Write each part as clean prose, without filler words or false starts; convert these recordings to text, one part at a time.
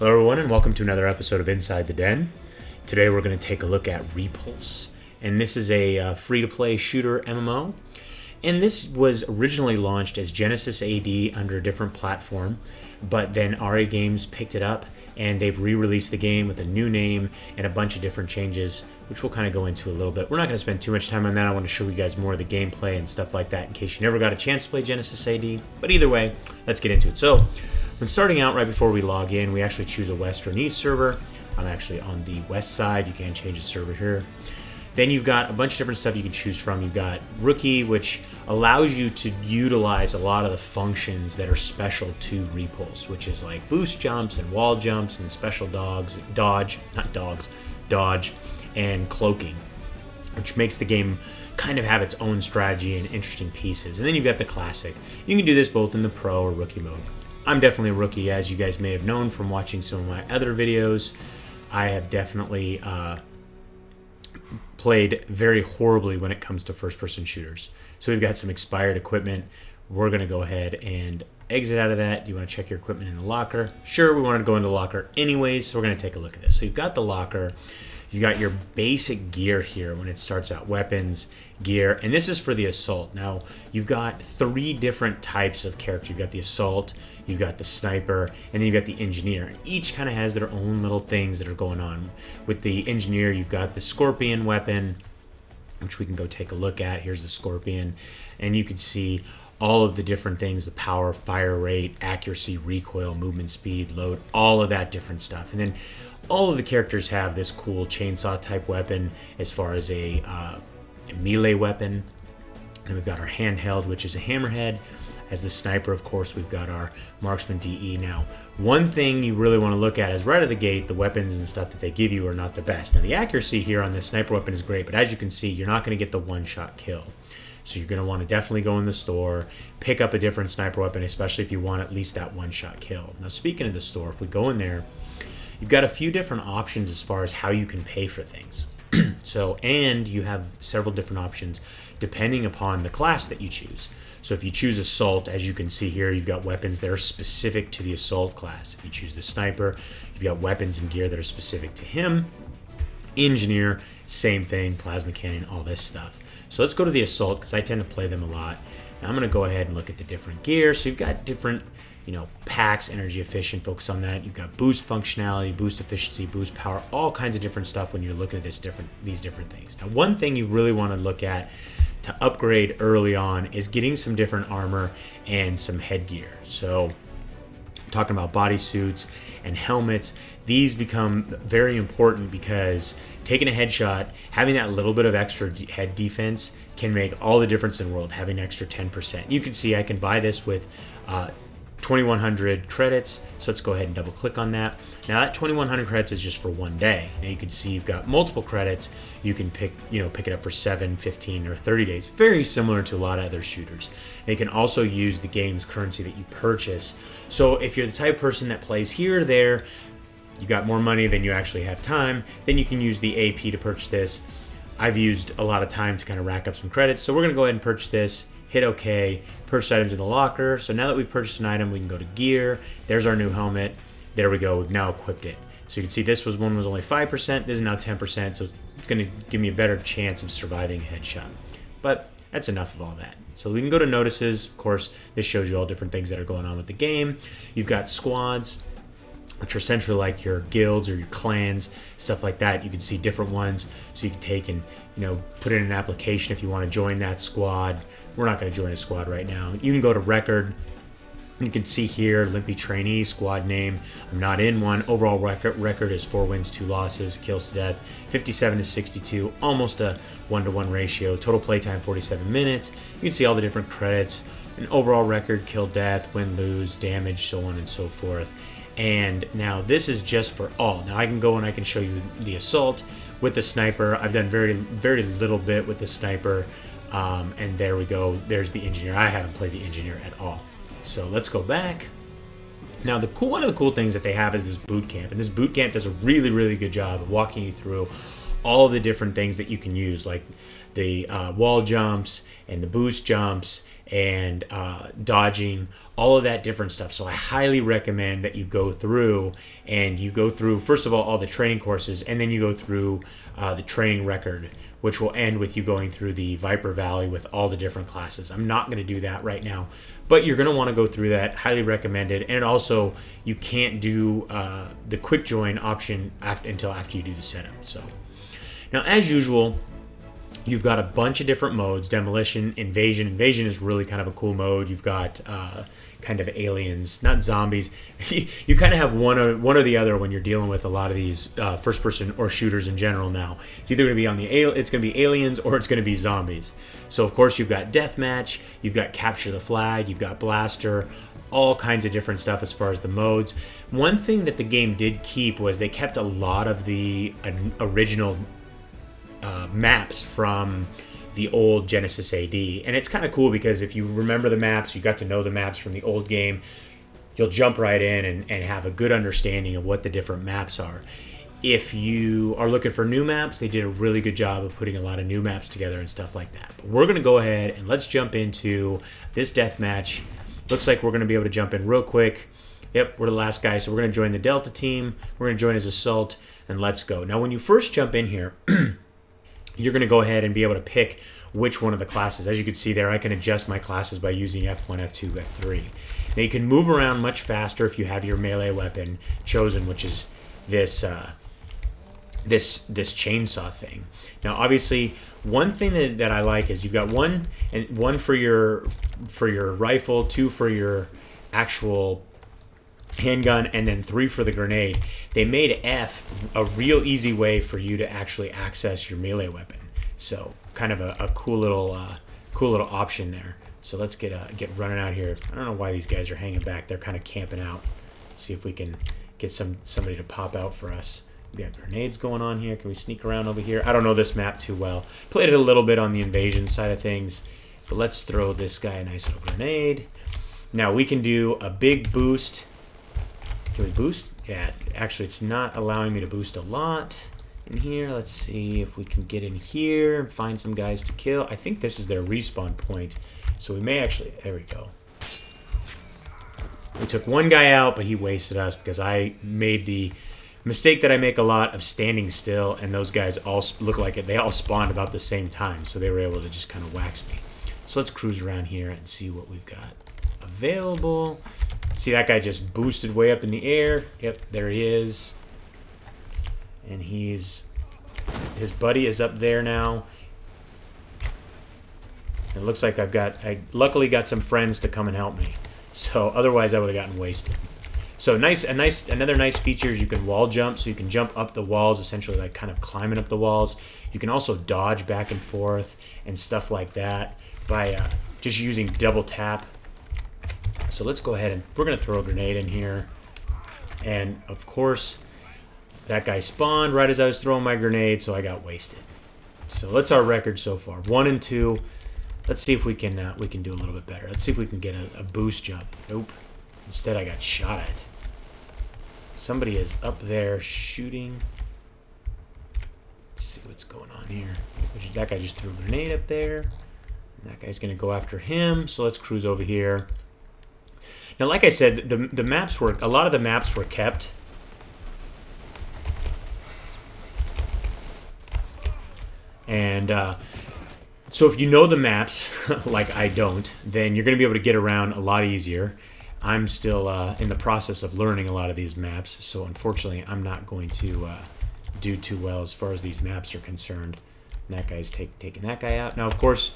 Hello everyone and welcome to another episode of Inside the Den. Today we're going to take a look at Repulse, and this is a free-to-play shooter MMO. And this was originally launched as Genesis AD under a different platform, but then RA Games picked it up and they've re-released the game with a new name and a bunch of different changes, which we'll kind of go into a little bit. We're not going to spend too much time on that. I want to show you guys more of the gameplay and stuff like that in case you never got a chance to play Genesis AD. But either way, let's get into it. So, when starting out, right before we log in, we actually choose a West or East server. I'm actually on the West side. You can change the server here. Then you've got a bunch of different stuff you can choose from. You've got Rookie, which allows you to utilize a lot of the functions that are special to Repulse, which is like boost jumps and wall jumps and special dodge, and cloaking, which makes the game kind of have its own strategy and interesting pieces. And then you've got the Classic. You can do this both in the Pro or Rookie mode. I'm definitely a rookie, as you guys may have known from watching some of my other videos. I have definitely played very horribly when it comes to first-person shooters. So we've got some expired equipment. We're going to go ahead and exit out of that. Do you want to check your equipment in the locker? Sure, we wanted to go into the locker anyways, so we're going to take a look at this. So you've got the locker. You got your basic gear here when it starts out, weapons, gear, and this is for the assault. Now, you've got three different types of character. You've got the assault, you've got the sniper, and then you've got the engineer. And each kind of has their own little things that are going on. With the engineer, you've got the scorpion weapon, which we can go take a look at. Here's the scorpion, and you can see all of the different things, the power, fire rate, accuracy, recoil, movement speed, load, all of that different stuff. And then all of the characters have this cool chainsaw type weapon as far as a melee weapon. And we've got our handheld, which is a hammerhead. As the sniper, of course, we've got our marksman DE. Now, one thing you really want to look at is right out of the gate, the weapons and stuff that they give you are not the best. Now, the accuracy here on this sniper weapon is great, but as you can see, you're not going to get the one-shot kill. So you're going to want to definitely go in the store, pick up a different sniper weapon, especially if you want at least that one-shot kill. Now, speaking of the store, if we go in there, you've got a few different options as far as how you can pay for things. And you have several different options depending upon the class that you choose. So if you choose Assault, as you can see here, you've got weapons that are specific to the Assault class. If you choose the Sniper, you've got weapons and gear that are specific to him. Engineer, same thing, plasma cannon, all this stuff. So let's go to the Assault because I tend to play them a lot. Now I'm going to go ahead and look at the different gear. So you've got different packs, energy efficient, focus on that. You've got boost functionality, boost efficiency, boost power, all kinds of different stuff when you're looking at these different things. Now, one thing you really want to look at to upgrade early on is getting some different armor and some headgear. So talking about bodysuits and helmets, these become very important because taking a headshot, having that little bit of extra head defense can make all the difference in the world, having an extra 10%. You can see I can buy this with 2,100 credits. So let's go ahead and double click on that. Now that 2,100 credits is just for one day. Now you can see you've got multiple credits. You can pick it up for 7, 15, or 30 days. Very similar to a lot of other shooters. And you can also use the game's currency that you purchase. So if you're the type of person that plays here or there, you got more money than you actually have time, then you can use the AP to purchase this. I've used a lot of time to kind of rack up some credits. So we're gonna go ahead and purchase this. Hit OK, purchase items in the locker. So now that we've purchased an item, we can go to gear. There's our new helmet. There we go, we've now equipped it. So you can see this one was only 5%, this is now 10%, so it's gonna give me a better chance of surviving a headshot. But that's enough of all that. So we can go to notices. Of course, this shows you all different things that are going on with the game. You've got squads, which are essentially like your guilds or your clans, stuff like that. You can see different ones, so you can take and put in an application if you want to join that squad. We're not going to join a squad right now. You can go to record. You can see here, Limpy Trainee, squad name. I'm not in one. Overall record is 4 wins, 2 losses, kills to death, 57 to 62, almost a 1-to-1 ratio. Total playtime, 47 minutes. You can see all the different credits. An overall record, kill, death, win, lose, damage, so on and so forth. And now this is just for all. Now I can go and I can show you the assault with the sniper. I've done very, very little bit with the sniper. And there we go. There's the engineer. I haven't played the engineer at all. So let's go back. Now one of the cool things that they have is this boot camp. And this boot camp does a really, really good job of walking you through all of the different things that you can use, like the wall jumps and the boost jumps and dodging, all of that different stuff. So I highly recommend that you go through first of all the training courses, and then you go through the training record, which will end with you going through the Viper Valley with all the different classes. I'm not going to do that right now, but you're going to want to go through that. Highly recommended. And also, you can't do the quick join option until after you do the setup. So now, as usual, you've got a bunch of different modes. Demolition, invasion. Invasion is really kind of a cool mode. You've got kind of aliens, not zombies. You kind of have one or the other when you're dealing with a lot of these first person or shooters in general now. It's either going to be it's going to be aliens or it's going to be zombies. So of course you've got deathmatch, you've got capture the flag, you've got blaster, all kinds of different stuff as far as the modes. One thing that the game did keep was they kept a lot of the original maps from the old Genesis AD, and it's kind of cool because if you remember the maps, you got to know the maps from the old game, you'll jump right in and have a good understanding of what the different maps are. If you are looking for new maps, they did a really good job of putting a lot of new maps together and stuff like that. But we're going to go ahead and let's jump into this deathmatch. Looks like we're going to be able to jump in real quick. Yep, we're the last guy, so we're going to join the Delta team. We're going to join as Assault, and let's go. Now, when you first jump in here, you're going to go ahead and be able to pick which one of the classes. As you can see there, I can adjust my classes by using F1, F2, F3. Now, you can move around much faster if you have your melee weapon chosen, which is this this chainsaw thing. Now, obviously, one thing that I like is you've got one for your rifle, 2 for your actual handgun, and then 3 for the grenade. They made F a real easy way for you to actually access your melee weapon. So kind of a cool little option there. So let's get running out here. I don't know why these guys are hanging back. They're kind of camping out. See if we can get somebody to pop out for us. We got grenades going on here. Can we sneak around over here? I don't know this map too well. Played it a little bit on the invasion side of things, but let's throw this guy a nice little grenade. Now we can do a big boost. Can we boost? Yeah, actually it's not allowing me to boost a lot in here. Let's see if we can get in here and find some guys to kill. I think this is their respawn point, so we may actually, there we go. We took one guy out, but he wasted us because I made the mistake that I make a lot of standing still, and those guys all look like it. They all spawned about the same time, so they were able to just kind of wax me. So let's cruise around here and see what we've got available. See, that guy just boosted way up in the air. Yep, there he is. And his buddy is up there now. It looks like I luckily got some friends to come and help me. So otherwise I would have gotten wasted. So another nice feature is you can wall jump, so you can jump up the walls, essentially like kind of climbing up the walls. You can also dodge back and forth and stuff like that by just using double tap. So let's go ahead and we're going to throw a grenade in here. And of course, that guy spawned right as I was throwing my grenade, so I got wasted. So that's our record so far, 1 and 2. Let's see if we can do a little bit better. Let's see if we can get a boost jump. Nope. Instead, I got shot at. Somebody is up there shooting. Let's see what's going on here. That guy just threw a grenade up there. And that guy's going to go after him. So let's cruise over here. Now, like I said, the maps were, a lot of the maps were kept. And so if you know the maps, like I don't, then you're going to be able to get around a lot easier. I'm still in the process of learning a lot of these maps, so unfortunately I'm not going to do too well as far as these maps are concerned. And that guy's taking that guy out. Now, of course,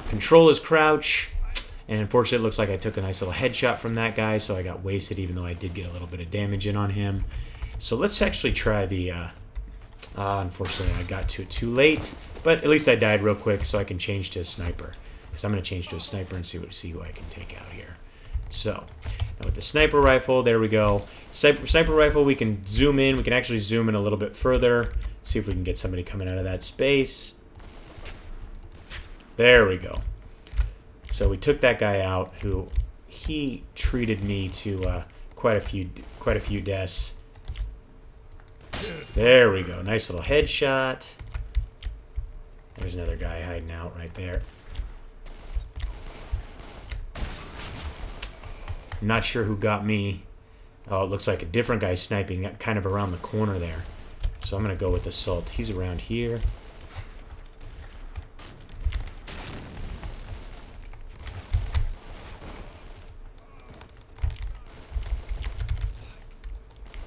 control is crouch, and unfortunately it looks like I took a nice little headshot from that guy, so I got wasted even though I did get a little bit of damage in on him. So let's actually try the... unfortunately I got to it too late, but at least I died real quick, so I can change to a sniper. Because I'm going to change to a sniper and see who I can take out here. So, now with the sniper rifle, there we go. Sniper rifle, we can zoom in. We can actually zoom in a little bit further. See if we can get somebody coming out of that space. There we go. So we took that guy out, who he treated me to quite a few deaths. There we go. Nice little headshot. There's another guy hiding out right there. I'm not sure who got me. Oh, it looks like a different guy sniping kind of around the corner there. So I'm going to go with Assault. He's around here.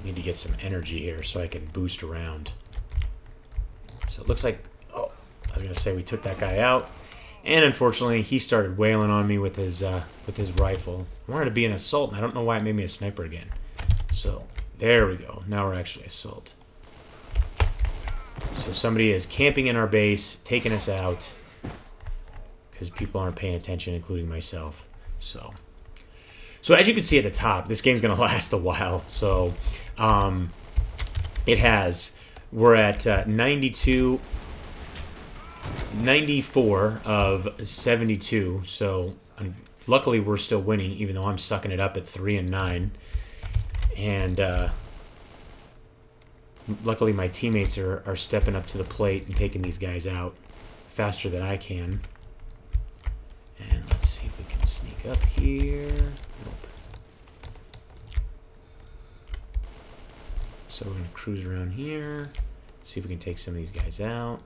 Need to get some energy here so I can boost around. So it looks like, oh, I was going to say we took that guy out. And unfortunately, he started wailing on me with his rifle. I wanted to be an Assault, and I don't know why it made me a sniper again. So there we go. Now we're actually Assault. So somebody is camping in our base, taking us out, because people aren't paying attention, including myself. So as you can see at the top, this game's going to last a while. So it has. We're at 94 of 72. So luckily we're still winning, even though I'm sucking it up at 3-9. And luckily my teammates are stepping up to the plate and taking these guys out faster than I can. And let's see if we can sneak up here. Nope. So we're going to cruise around here. See if we can take some of these guys out.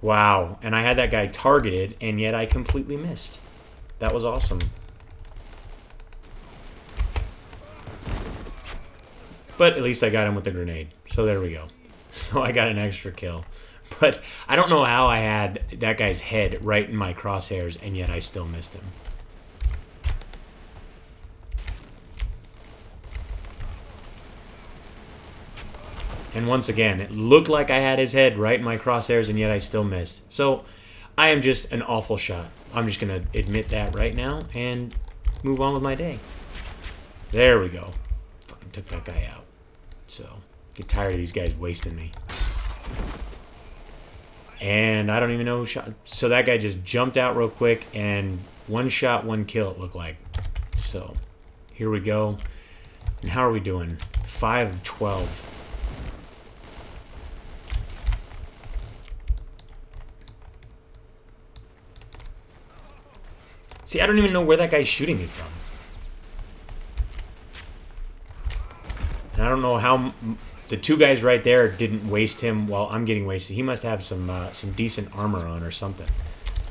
Wow. And I had that guy targeted, and yet I completely missed. That was awesome. But at least I got him with the grenade. So there we go. So I got an extra kill. But I don't know how I had that guy's head right in my crosshairs, and yet I still missed him. And once again, it looked like I had his head right in my crosshairs, and yet I still missed. So I am just an awful shot. I'm just going to admit that right now and move on with my day. There we go. Fucking took that guy out. So, get tired of these guys wasting me. And I don't even know who shot. So that guy just jumped out real quick, and one shot, one kill, it looked like. So, here we go. And how are we doing? 5 of 12. See, I don't even know where that guy's shooting me from. And I don't know how the two guys right there didn't waste him while I'm getting wasted. He must have some decent armor on or something,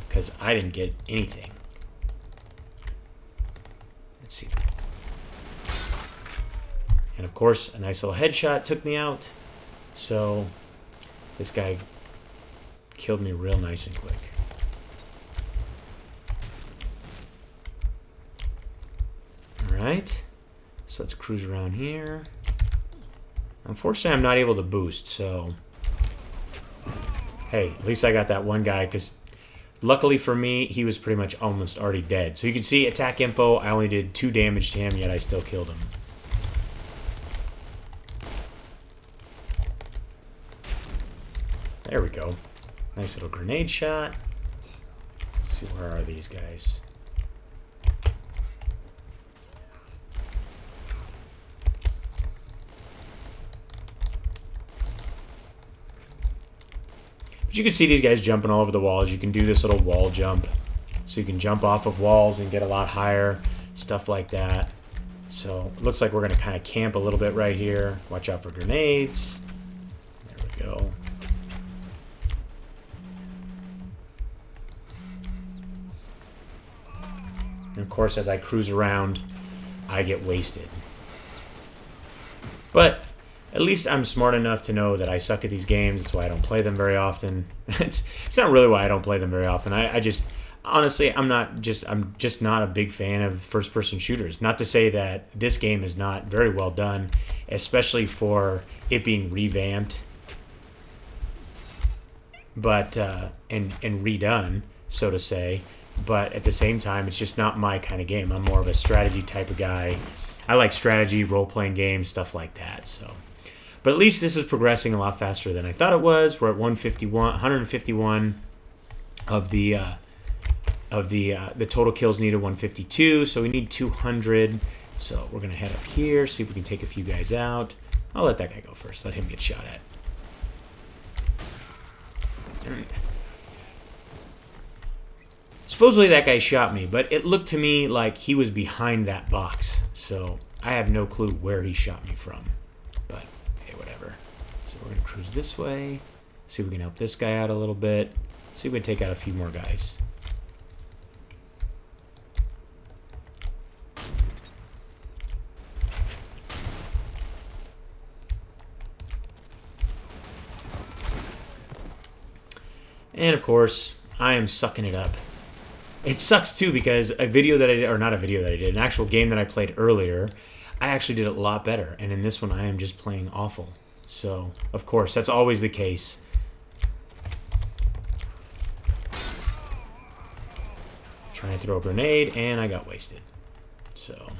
because I didn't get anything. Let's see. And of course, a nice little headshot took me out. So this guy killed me real nice and quick. Alright, so let's cruise around here. Unfortunately, I'm not able to boost, so... Hey, at least I got that one guy, because luckily for me, he was pretty much almost already dead. So you can see attack info, I only did 2 damage to him, yet I still killed him. There we go. Nice little grenade shot. Let's see, where are these guys? But you can see these guys jumping all over the walls. You can do this little wall jump. So you can jump off of walls and get a lot higher. Stuff like that. So it looks like we're going to kind of camp a little bit right here. Watch out for grenades. There we go. And of course, as I cruise around, I get wasted. But at least I'm smart enough to know that I suck at these games. That's why I don't play them very often. It's not really why I don't play them very often. I just, honestly, I'm just not a big fan of first-person shooters. Not to say that this game is not very well done, especially for it being revamped, but and redone, so to say. But at the same time, it's just not my kind of game. I'm more of a strategy type of guy. I like strategy, role-playing games, stuff like that. So. But at least this is progressing a lot faster than I thought it was. We're at 151 of the total kills needed, 152. So we need 200. So we're gonna head up here, see if we can take a few guys out. I'll let that guy go first. Let him get shot at. Supposedly that guy shot me, but it looked to me like he was behind that box. So I have no clue where he shot me from. But hey, whatever. So we're going to cruise this way. See if we can help this guy out a little bit. See if we can take out a few more guys. And of course, I am sucking it up. It sucks too because a video that I did, or not a video that I did, an actual game that I played earlier, I actually did a lot better. And in this one, I am just playing awful. So, of course, that's always the case. Trying to throw a grenade, and I got wasted. So,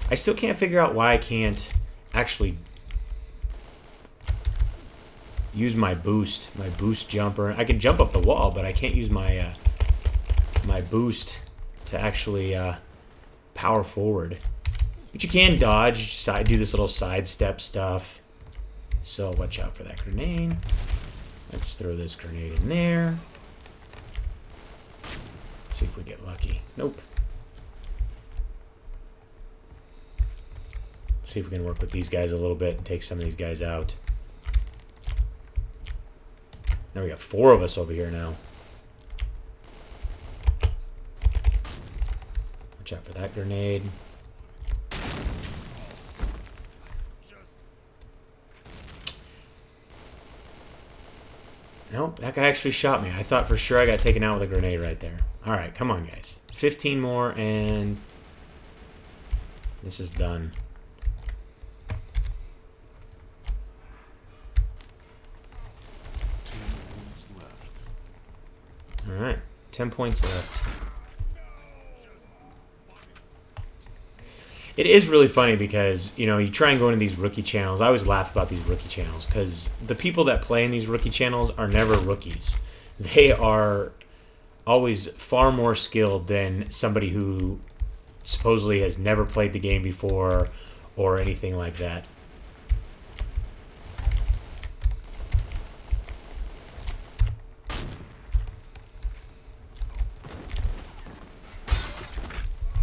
I still can't figure out why I can't actually use my boost jumper. I can jump up the wall, but I can't use my my boost to actually power forward. But you can dodge, do this little sidestep stuff. So watch out for that grenade. Let's throw this grenade in there. Let's see if we get lucky. Nope. See if we can work with these guys a little bit and take some of these guys out. Now we got 4 of us over here now. Watch out for that grenade. Nope, that guy actually shot me. I thought for sure I got taken out with a grenade right there. Alright, come on, guys. 15 more, and this is done. Alright, 10 points left. It is really funny because, you know, you try and go into these rookie channels. I always laugh about these rookie channels because the people that play in these rookie channels are never rookies. They are always far more skilled than somebody who supposedly has never played the game before or anything like that.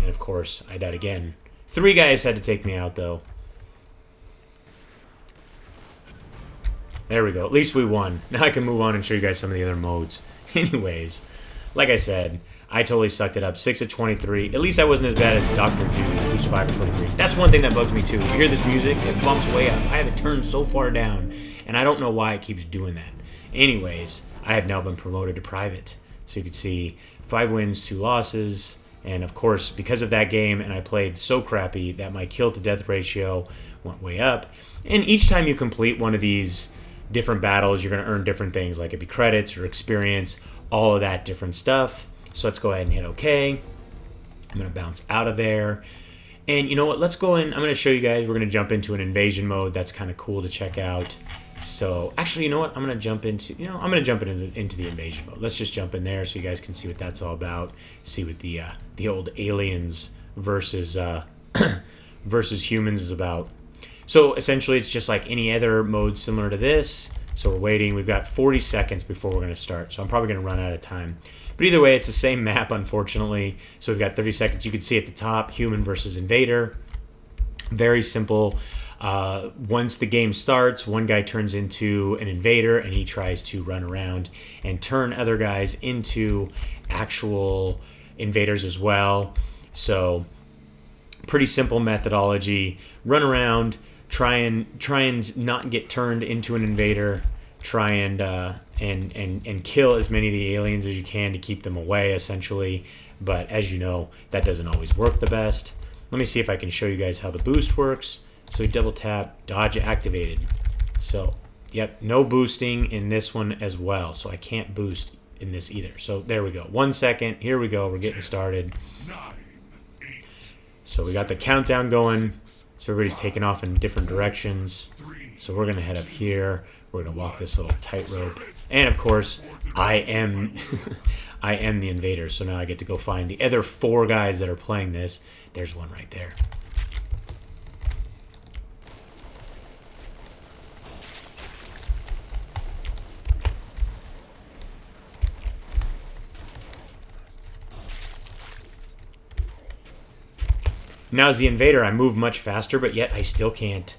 And of course, I died again. 3 guys had to take me out, though. There we go. At least we won. Now I can move on and show you guys some of the other modes. Anyways, like I said, I totally sucked it up. 6 of 23. At least I wasn't as bad as Dr. Dude, who's 5 of 23. That's one thing that bugs me, too. You hear this music, it bumps way up. I have it turned so far down, and I don't know why it keeps doing that. Anyways, I have now been promoted to private. So you can see 5 wins, 2 losses. And of course, because of that game, and I played so crappy that my kill to death ratio went way up. And each time you complete one of these different battles, you're going to earn different things, like it be credits or experience, all of that different stuff. So let's go ahead and hit OK. I'm going to bounce out of there. And you know what? Let's go in. I'm going to show you guys. We're going to jump into an invasion mode. That's kind of cool to check out. So actually, you know what? I'm going to jump into, into the invasion mode. Let's just jump in there so you guys can see what that's all about. See what the old aliens versus versus humans is about. So essentially, it's just like any other mode similar to this. So we're waiting. We've got 40 seconds before we're going to start. So I'm probably going to run out of time. But either way, it's the same map, unfortunately. So we've got 30 seconds. You can see at the top, human versus invader. Very simple. Once the game starts, one guy turns into an invader and he tries to run around and turn other guys into actual invaders as well. So pretty simple methodology. Run around, try and not get turned into an invader. Try and kill as many of the aliens as you can to keep them away, essentially. But as you know, that doesn't always work the best. Let me see if I can show you guys how the boost works. So we double tap, dodge activated. So, yep, no boosting in this one as well. So I can't boost in this either. So there we go. 1 second. Here we go. We're getting started. So we got the countdown going. So everybody's taking off in different directions. So we're going to head up here. We're going to walk this little tightrope. And of course, I am I am the invader. So now I get to go find the other 4 guys that are playing this. There's one right there. Now as the invader, I move much faster, but yet I still can't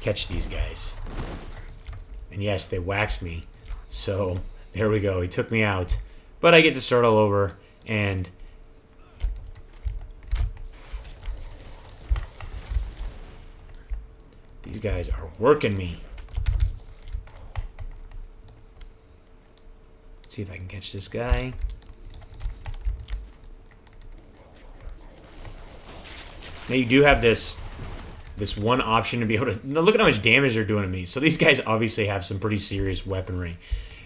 catch these guys. And yes, they waxed me. So there we go. He took me out. But I get to start all over, and these guys are working me. Let's see if I can catch this guy. Now you do have this one option to be able to look at how much damage they're doing to me. So these guys obviously have some pretty serious weaponry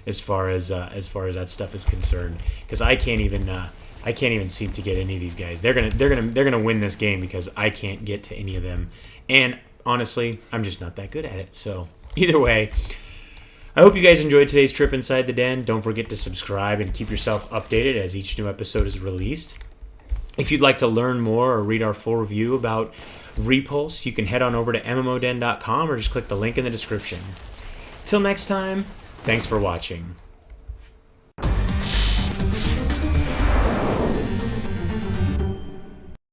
as far as that stuff is concerned. Because I can't even seem to get any of these guys. They're gonna win this game because I can't get to any of them. And honestly, I'm just not that good at it. So either way, I hope you guys enjoyed today's trip inside the den. Don't forget to subscribe and keep yourself updated as each new episode is released. If you'd like to learn more or read our full review about Repulse, you can head on over to MMODen.com or just click the link in the description. Till next time, thanks for watching.